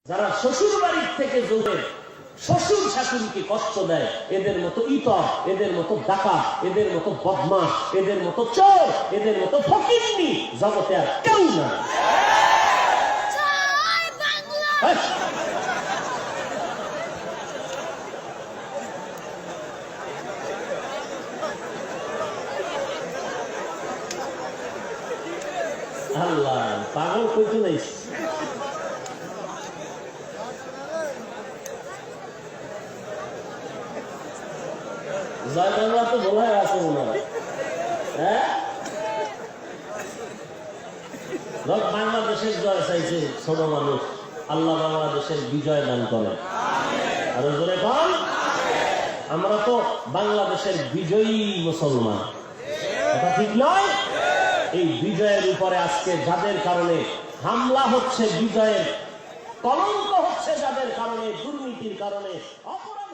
যারা শ্বশুর বাড়ির থেকে জোরের শ্বশুর শাশুড়িকে কষ্ট দেয়, এদের মতো ইতর, এদের মতো ডাকাত, এদের মতো বদমাশ, এদের মতো চোর, এদের মতো ফকিন্নি জগতে আর কেউ না। আল্লাহ পাগল কইতে নাই। জয় বাংলা তো বলাই আছে মনে হয়। হ্যাঁ, বাংলাদেশের জয় চাইছে ছোট মানুষ, আল্লাহ বাংলাদেশের বিজয় দান করেন। আরো জোরে কন। আমরা তো বাংলাদেশের বিজয়ী মুসলমান, এটা ঠিক নয়? এই বিজয়ের উপরে আজকে যাদের কারণে হামলা হচ্ছে, বিজয়ের কলঙ্ক হচ্ছে যাদের কারণে, দুর্নীতির কারণে, অপরাধ